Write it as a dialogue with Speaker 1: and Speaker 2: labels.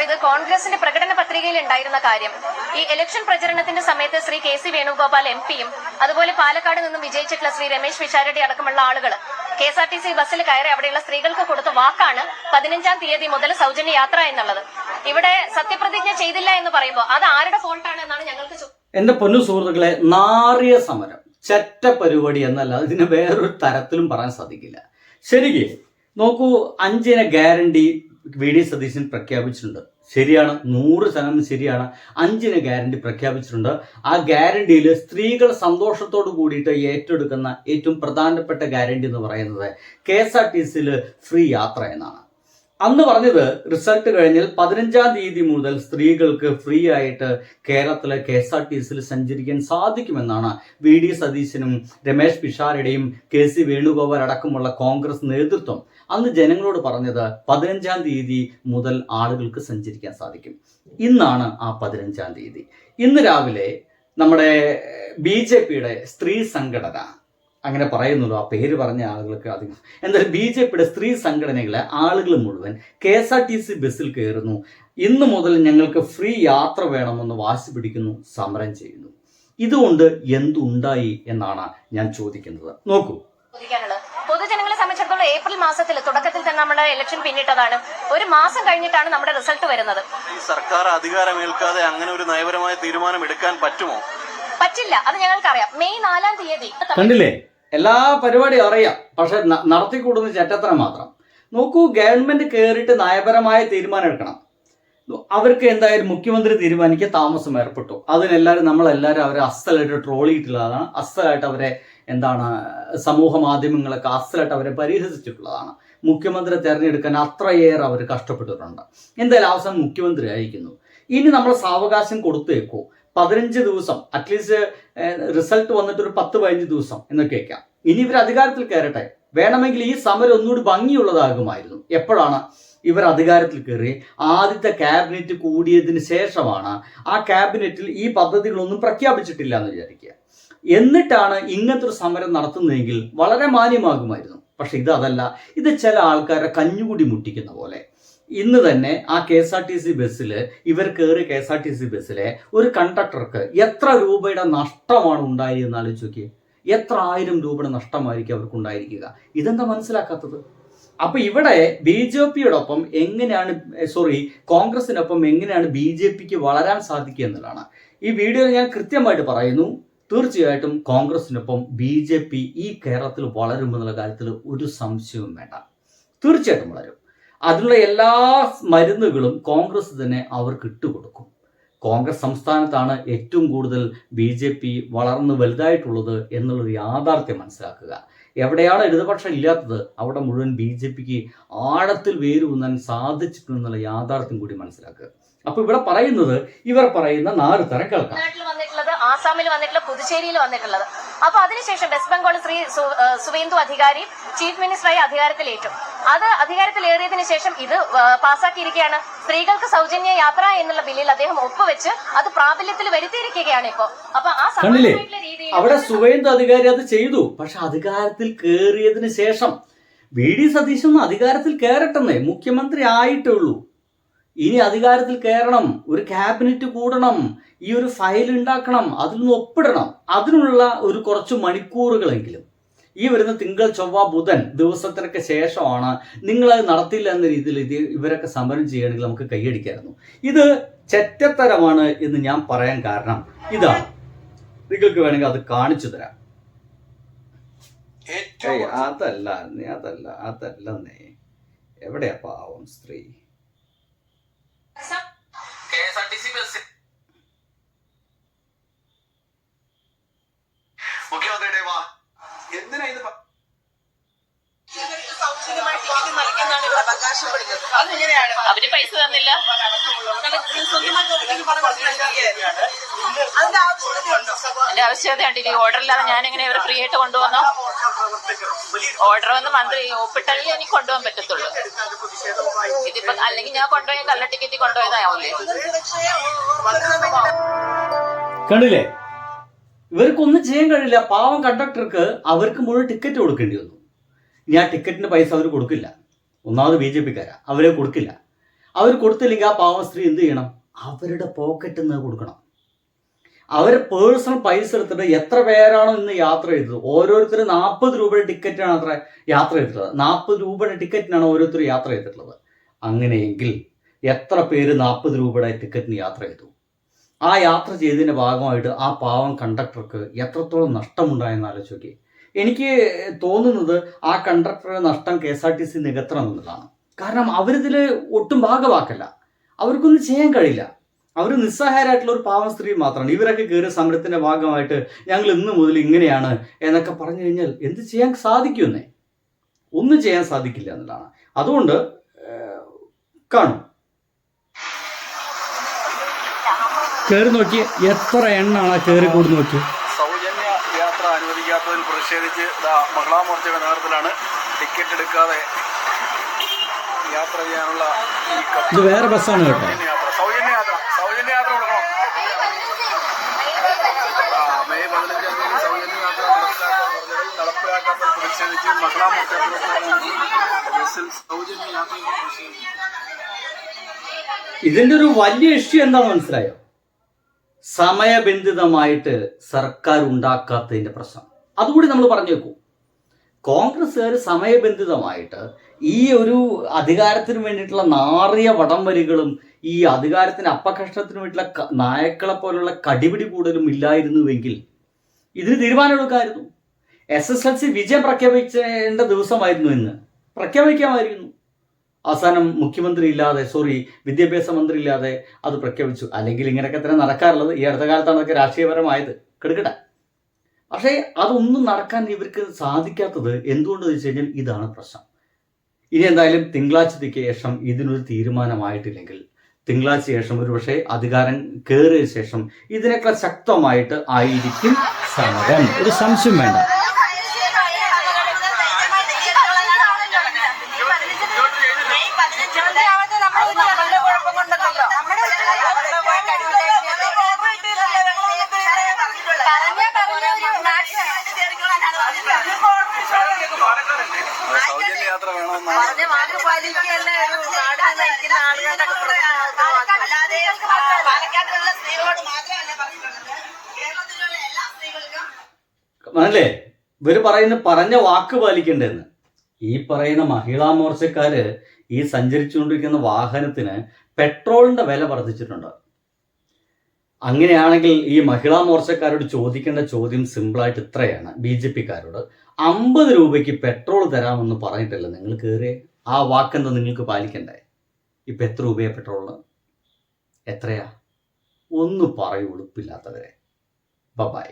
Speaker 1: ഇത് കോൺഗ്രസിന്റെ പ്രകടന പത്രികയിൽ ഉണ്ടായിരുന്ന കാര്യം. ഈ ഇലക്ഷൻ പ്രചരണത്തിന്റെ സമയത്ത് ശ്രീ കെ.സി. വേണുഗോപാൽ എം.പിയും അതുപോലെ പാലക്കാട് നിന്നും വിജയിച്ചിട്ടുള്ള ശ്രീ രമേശ് പിഷാരടി അടക്കമുള്ള ആളുകൾ KSRTC ബസ്സിൽ കയറി അവിടെയുള്ള സ്ത്രീകൾക്ക് കൊടുത്ത വാക്കാണ് 15-ാം തീയതി മുതൽ സൗജന്യ യാത്ര എന്നുള്ളത്. ഇവിടെ സത്യപ്രതിജ്ഞ ചെയ്തില്ല എന്ന് പറയുമ്പോൾ അത് ആരുടെ ഫോൾട്ടാണ് എന്നാണ് ഞങ്ങൾക്ക്
Speaker 2: എന്റെ പൊന്നു സുഹൃത്തുക്കളെ, നാറിയ സമരം, ചെറ്റ പരിപാടി എന്നല്ല, ഇതിന് വേറൊരു തരത്തിലും പറയാൻ സാധിക്കില്ല. ശരിക്കും നോക്കൂ, 5 ഗ്യാരണ്ടി VD സതീശൻ പ്രഖ്യാപിച്ചിട്ടുണ്ട്. ശരിയാണ്, 100% ശരിയാണ്. 5 ഗ്യാരണ്ടി പ്രഖ്യാപിച്ചിട്ടുണ്ട്. ആ ഗ്യാരണ്ടിയിൽ സ്ത്രീകൾ സന്തോഷത്തോട് കൂടിയിട്ട് ഏറ്റെടുക്കുന്ന ഏറ്റവും പ്രധാനപ്പെട്ട ഗ്യാരണ്ടി എന്ന് പറയുന്നത് KSRTCയിൽ ഫ്രീ യാത്ര എന്നാണ്. അന്ന് പറഞ്ഞത് റിസൾട്ട് കഴിഞ്ഞാൽ 15-ാം തീയതി മുതൽ സ്ത്രീകൾക്ക് ഫ്രീ ആയിട്ട് കേരളത്തിലെ KSRTCയിൽ സഞ്ചരിക്കാൻ സാധിക്കുമെന്നാണ് VD സതീശനും രമേശ് പിഷാരടിയും KC വേണുഗോപാൽ അടക്കമുള്ള കോൺഗ്രസ് നേതൃത്വം അന്ന് ജനങ്ങളോട് പറഞ്ഞത് 15-ാം തീയതി മുതൽ ആളുകൾക്ക് സഞ്ചരിക്കാൻ സാധിക്കും. ഇന്നാണ് ആ 15-ാം തീയതി. ഇന്ന് രാവിലെ നമ്മുടെ BJPയുടെ സ്ത്രീ സംഘടന, അങ്ങനെ പറയുന്നുള്ളൂ, ആ പേര് പറഞ്ഞ ആളുകൾക്ക് അധികം, എന്തായാലും BJPയുടെ സ്ത്രീ സംഘടനകളെ ആളുകൾ മുഴുവൻ KSRTC ബസ്സിൽ കയറുന്നു. ഇന്നു മുതൽ ഞങ്ങൾക്ക് ഫ്രീ യാത്ര വേണമെന്ന് വാശി പിടിക്കുന്നു, സമരം ചെയ്യുന്നു. ഇതുകൊണ്ട് എന്തുണ്ടായി എന്നാണ് ഞാൻ ചോദിക്കുന്നത്. നോക്കൂ,
Speaker 1: പൊതുജനങ്ങളെ സംബന്ധിച്ചിടത്തോളം ഏപ്രിൽ മാസത്തിൽ തുടക്കത്തിൽ തന്നെ നമ്മുടെ ഇലക്ഷൻ പിന്നിട്ടതാണ്. ഒരു മാസം കഴിഞ്ഞിട്ടാണ് നമ്മുടെ റിസൾട്ട് വരുന്നത്.
Speaker 3: ഈ സർക്കാർ അധികാരമേൽക്കാതെ അങ്ങനെ ഒരു നയപരമായ തീരുമാനം എടുക്കാൻ പറ്റുമോ?
Speaker 1: പറ്റില്ല, അത് ഞങ്ങൾക്കറിയാം. മെയ് 4-ാം തീയതി
Speaker 2: കണ്ടില്ലേ, എല്ലാ പരിപാടിയും അറിയാം, പക്ഷെ നടത്തിക്കൂടുന്ന ചെറ്റത്തരം മാത്രം. നോക്കൂ, ഗവൺമെന്റ് കയറിയിട്ട് നയപരമായ തീരുമാനം എടുക്കണം. അവർക്ക് എന്തായാലും മുഖ്യമന്ത്രി തീരുമാനിക്കാൻ താമസം ഏർപ്പെട്ടു. അതിനെല്ലാവരും നമ്മളെല്ലാവരും അവരെ അസ്സലായിട്ട് ട്രോളിയിട്ടുള്ളതാണ്. അസ്സലായിട്ട് അവരെ സമൂഹ മാധ്യമങ്ങളൊക്കെ അസ്സലായിട്ട് അവരെ പരിഹസിച്ചിട്ടുള്ളതാണ്. മുഖ്യമന്ത്രി തിരഞ്ഞെടുക്കാൻ അത്രയേറെ അവർ കഷ്ടപ്പെട്ടിട്ടുണ്ട്. എന്തായാലും അവസാനം മുഖ്യമന്ത്രി അയക്കുന്നു. ഇനി നമ്മൾ സാവകാശം കൊടുത്തേക്കോ, 15 ദിവസം, അറ്റ്ലീസ്റ്റ് റിസൾട്ട് വന്നിട്ട് ഒരു 10-15 ദിവസം എന്നൊക്കെ വയ്ക്കാം. ഇനി ഇവർ അധികാരത്തിൽ കയറട്ടെ. വേണമെങ്കിൽ ഈ സമരം ഒന്നുകൂടി ഭംഗിയുള്ളതാകുമായിരുന്നു. എപ്പോഴാണ് ഇവർ അധികാരത്തിൽ കയറി ആദ്യത്തെ ക്യാബിനറ്റ് കൂടിയതിന് ശേഷമാണ് ആ ക്യാബിനറ്റിൽ ഈ പദ്ധതികളൊന്നും പ്രഖ്യാപിച്ചിട്ടില്ല എന്ന് വിചാരിക്കുക. എന്നിട്ടാണ് ഇങ്ങനത്തെ ഒരു സമരം നടത്തുന്നതെങ്കിൽ വളരെ മാന്യമാകുമായിരുന്നു. പക്ഷെ ഇതല്ല, ഇത് ചില ആൾക്കാരെ കഞ്ഞുകൂടി മുട്ടിക്കുന്ന പോലെ. ഇന്ന് തന്നെ ആ KSRTC ബസ്സിൽ ഇവർ കയറി KSRTC ബസ്സിലെ ഒരു കണ്ടക്ടർക്ക് എത്ര രൂപയുടെ നഷ്ടമാണ് ഉണ്ടായെന്ന് ആലോചിച്ച് നോക്കിയേ. എത്ര 1000 രൂപയുടെ നഷ്ടമായിരിക്കും അവർക്ക് ഉണ്ടായിരിക്കുക. ഇതെന്താ മനസ്സിലാക്കാത്തത്? അപ്പൊ ഇവിടെ BJPയോടൊപ്പം കോൺഗ്രസിനൊപ്പം എങ്ങനെയാണ് BJPക്ക് വളരാൻ സാധിക്കുക എന്നതാണ് ഈ വീഡിയോയിൽ ഞാൻ കൃത്യമായിട്ട് പറയുന്നു. തീർച്ചയായിട്ടും കോൺഗ്രസിനൊപ്പം BJP ഈ കേരളത്തിൽ വളരുമെന്നുള്ള കാര്യത്തിൽ ഒരു സംശയവും വേണ്ട. തീർച്ചയായിട്ടും വളരും. അതിനുള്ള എല്ലാ മരുന്നുകളും കോൺഗ്രസ് തന്നെ അവർക്ക് ഇട്ടുകൊടുക്കും. കോൺഗ്രസ് സംസ്ഥാനത്താണ് ഏറ്റവും കൂടുതൽ BJP വളർന്ന് വലുതായിട്ടുള്ളത് എന്നുള്ളൊരു യാഥാർത്ഥ്യം മനസ്സിലാക്കുക. എവിടെയാണ് ഇടതുപക്ഷം ഇല്ലാത്തത് അവിടെ മുഴുവൻ BJPക്ക് ആഴത്തിൽ വേരൂന്നാൻ സാധിച്ചിട്ടുണ്ടെന്നുള്ള യാഥാർത്ഥ്യം കൂടി മനസ്സിലാക്കുക. അപ്പൊ ഇവിടെ പറയുന്നത്, ഇവർ പറയുന്ന 4 തരം കേൾക്കാം.
Speaker 1: ആസാമിൽ വന്നിട്ടുള്ള, പുതുച്ചേരിയിൽ വന്നിട്ടുള്ളത്. അപ്പൊ അതിനുശേഷം വെസ്റ്റ് ബംഗാൾ ശ്രീ സുവേന്ദു അധികാരി ചീഫ് മിനിസ്റ്ററായി അധികാരത്തിലേറ്റു. അത് അധികാരത്തിലേറിയതിനു ശേഷം ഇത് പാസ്സാക്കിയിരിക്കുകയാണ്. സ്ത്രീകൾക്ക് സൗജന്യ യാത്ര എന്നുള്ള ബില്ലിൽ അദ്ദേഹം ഒപ്പുവെച്ച് അത് പ്രാബല്യത്തിൽ വരുത്തിയിരിക്കുകയാണ് ഇപ്പോ. അപ്പൊ ആ
Speaker 2: രീതിയിൽ അവിടെ സുവേന്ദു അധികാരി അത് ചെയ്തു. പക്ഷെ അധികാരത്തിൽ കയറിയതിനു ശേഷം VD സതീശൻ അധികാരത്തിൽ കയറട്ടെന്നേ, മുഖ്യമന്ത്രി ആയിട്ടേ ഉള്ളൂ. ഇനി അധികാരത്തിൽ കയറണം, ഒരു ക്യാബിനറ്റ് കൂടണം, ഈ ഒരു ഫയൽ ഉണ്ടാക്കണം, അതിൽ നിന്ന് ഒപ്പിടണം. അതിനുള്ള ഒരു കുറച്ച് മണിക്കൂറുകളെങ്കിലും ഈ വരുന്ന തിങ്കൾ, ചൊവ്വ, ബുധൻ ദിവസത്തിനൊക്കെ ശേഷമാണ്. നിങ്ങളത് നടത്തില്ല എന്ന രീതിയിൽ ഇവരൊക്കെ സമരം ചെയ്യുകയാണെങ്കിൽ നമുക്ക് കൈയടിക്കായിരുന്നു. ഇത് ചെറ്റത്തരമാണ് എന്ന് ഞാൻ പറയാൻ കാരണം ഇതാണ്. നിങ്ങൾക്ക് വേണമെങ്കിൽ അത് കാണിച്ചു തരാം. അതല്ല എവിടെയാ പാവം സ്ത്രീ?
Speaker 3: KSRTC ബസ് മുഖ്യമന്ത്രിയുടെ എന്തിനാ ഇത്
Speaker 4: സൗജന്യമായി ടിക്കറ്റ് നൽകിയെന്നാണ് ഇവിടെ അവകാശപ്പെടുന്നത്. അതെങ്ങനെയാണ്?
Speaker 1: അവര് പൈസ തന്നില്ല.
Speaker 4: അതിന്റെ ആവശ്യകതയുണ്ടോ?
Speaker 1: അതിന്റെ ആവശ്യകതയുണ്ട്. ഈ ഓർഡറില്ലാതെ ഞാൻ എങ്ങനെ ഇവർ ഫ്രീ ആയിട്ട് കൊണ്ടുവന്നോ? ഓർഡർ വന്ന് മന്ത്രി ഒപ്പിട്ടല്ലേ എനിക്ക് കൊണ്ടുപോകാൻ പറ്റത്തുള്ളൂ. ഇതിപ്പോ അല്ലെങ്കിൽ ഞാൻ കൊണ്ടുപോയി കള്ള ടിക്കറ്റ് കൊണ്ടുപോയതാവൂലേ?
Speaker 2: കണ്ടില്ലേ, ഇവർക്കൊന്നും ചെയ്യാൻ കഴിയില്ല. പാവം കണ്ടക്ടർക്ക് അവർക്ക് മുഴുവൻ ടിക്കറ്റ് കൊടുക്കേണ്ടി വന്നു. ഇനി ആ ടിക്കറ്റിന്റെ പൈസ അവർ കൊടുക്കില്ല. ഒന്നാമത് BJPക്കാരാ, അവരെ കൊടുക്കില്ല. അവർ കൊടുത്തില്ലെങ്കിൽ ആ പാവം സ്ത്രീ എന്ത് ചെയ്യണം? അവരുടെ പോക്കറ്റിൽ നിന്ന് കൊടുക്കണം. അവർ പേഴ്സണൽ പൈസ എടുത്തിട്ട് എത്ര പേരാണോ ഇന്ന് യാത്ര ചെയ്തത്, ഓരോരുത്തരും 40 രൂപയുടെ ടിക്കറ്റാണ് അത്ര യാത്ര ചെയ്തിട്ടുള്ളത്. 40 രൂപയുടെ ടിക്കറ്റിനാണ് ഓരോരുത്തർ യാത്ര ചെയ്തിട്ടുള്ളത്. അങ്ങനെയെങ്കിൽ എത്ര പേര് 40 രൂപയുടെ ടിക്കറ്റിന് യാത്ര ചെയ്തു? ആ യാത്ര ചെയ്തതിൻ്റെ ഭാഗമായിട്ട് ആ പാവം കണ്ടക്ടർക്ക് എത്രത്തോളം നഷ്ടമുണ്ടായെന്ന് ആലോചിച്ച് നോക്കി. എനിക്ക് തോന്നുന്നത് ആ കണ്ടക്ടറുടെ നഷ്ടം KSRTC നികത്തണം എന്നുള്ളതാണ്. കാരണം അവരിതിൽ ഒട്ടും ഭാഗമാക്കല്ല, അവർക്കൊന്നും ചെയ്യാൻ കഴിയില്ല. അവർ നിസ്സഹായരായിട്ടുള്ള ഒരു പാവം സ്ത്രീ മാത്രമാണ്. ഇവരൊക്കെ കയറിയ സമരത്തിന്റെ ഭാഗമായിട്ട് ഞങ്ങൾ ഇന്ന് മുതൽ ഇങ്ങനെയാണ് എന്നൊക്കെ പറഞ്ഞു കഴിഞ്ഞാൽ എന്ത് ചെയ്യാൻ സാധിക്കുമെന്നേ? ഒന്നും ചെയ്യാൻ സാധിക്കില്ല എന്നുള്ളതാണ്. അതുകൊണ്ട് കാണും, കയറി നോക്കി എത്ര എണ്ണാണ് കയറി കൂടി നോക്കി.
Speaker 3: സൗജന്യ യാത്ര അനുവദിക്കാത്തതിൽ പ്രതിഷേധിച്ച് മഹിളാ മോർച്ചയുടെ നേതൃത്വത്തിലാണ് ടിക്കറ്റ് എടുക്കാതെ യാത്ര ചെയ്യാനുള്ള
Speaker 2: ഇത് വേറെ ബസ്സാണ് കേട്ടോ.
Speaker 3: സൗജന്യ യാത്ര കൊടുക്കണം. മെയ് 15-ാം തീയതി സൗജന്യ യാത്ര നടപ്പിലാക്കാത്തതിൽ പ്രതിഷേധിച്ച് മഹിളാ മോർച്ച ബസ്സിൽ സൗജന്യ യാത്ര പ്രതിഷേധിച്ചു.
Speaker 2: ഇതിന്റെ ഒരു വലിയ ഇഷ്യൂ എന്താണെന്ന് മനസ്സിലായോ? സമയബന്ധിതമായിട്ട് സർക്കാർ ഉണ്ടാക്കാത്തതിന്റെ പ്രശ്നം. അതുകൂടി നമ്മൾ പറഞ്ഞു വെക്കൂ. കോൺഗ്രസ്സുകാർ സമയബന്ധിതമായിട്ട് ഈ ഒരു അധികാരത്തിന് വേണ്ടിയിട്ടുള്ള നാറിയ വടംവലികളും ഈ അധികാരത്തിന് അപ്പകഷ്ടത്തിന് വേണ്ടിയിട്ടുള്ള നായക്കളെ പോലുള്ള കടിപിടി കൂടുതലും ഇല്ലായിരുന്നുവെങ്കിൽ ഇതിന് തീരുമാനമെടുക്കാമായിരുന്നു. SSLC വിജയം പ്രഖ്യാപിക്കേണ്ട ദിവസമായിരുന്നു ഇന്ന്, പ്രഖ്യാപിക്കാമായിരുന്നു. അവസാനം മുഖ്യമന്ത്രി ഇല്ലാതെ, വിദ്യാഭ്യാസ മന്ത്രി ഇല്ലാതെ അത് പ്രഖ്യാപിച്ചു. അല്ലെങ്കിൽ ഇങ്ങനെയൊക്കെ തന്നെ നടക്കാറുള്ളത്. ഈ അടുത്ത കാലത്താണ് അതൊക്കെ രാഷ്ട്രീയപരമായത്, കെടുക്കട്ടെ. പക്ഷേ അതൊന്നും നടക്കാൻ ഇവർക്ക് സാധിക്കാത്തത് എന്തുകൊണ്ടെന്ന് വെച്ച് കഴിഞ്ഞാൽ ഇതാണ് പ്രശ്നം. ഇനി എന്തായാലും തിങ്കളാഴ്ചയ്ക്ക് ശേഷം ഇതിനൊരു തീരുമാനമായിട്ടില്ലെങ്കിൽ തിങ്കളാഴ്ച ശേഷം ഒരുപക്ഷെ അധികാരം കയറിയ ശേഷം ഇതിനേക്കാൾ ശക്തമായിട്ട് ആയിരിക്കും സമരം, ഒരു സംശയം വേണ്ട.
Speaker 3: സൗജന്യ യാത്ര വേണമെന്നാണ്.
Speaker 2: അല്ലേ ഇവര് പറഞ്ഞ വാക്ക് പാലിക്കണ്ടെന്ന്. ഈ പറയുന്ന മഹിളാ മോർച്ചക്കാര് ഈ സഞ്ചരിച്ചുകൊണ്ടിരിക്കുന്ന വാഹനത്തിന് പെട്രോളിന്റെ വില വർദ്ധിച്ചിട്ടുണ്ട്. അങ്ങനെയാണെങ്കിൽ ഈ മഹിളാ മോർച്ചക്കാരോട് ചോദിക്കേണ്ട ചോദ്യം സിമ്പിളായിട്ട് ഇത്രയാണ്. BJPക്കാരോട് 50 രൂപയ്ക്ക് പെട്രോൾ തരാമെന്ന് പറഞ്ഞിട്ടല്ല നിങ്ങൾ കയറിയേ. ആ വാക്കെന്താ നിങ്ങൾക്ക് പാലിക്കണ്ടേ? ഇപ്പം എത്ര രൂപയാ പെട്രോളിന്? എത്രയാ? ഒന്ന് പറയൂ, ഉളുപ്പില്ലാത്തവരെ. ബൈ.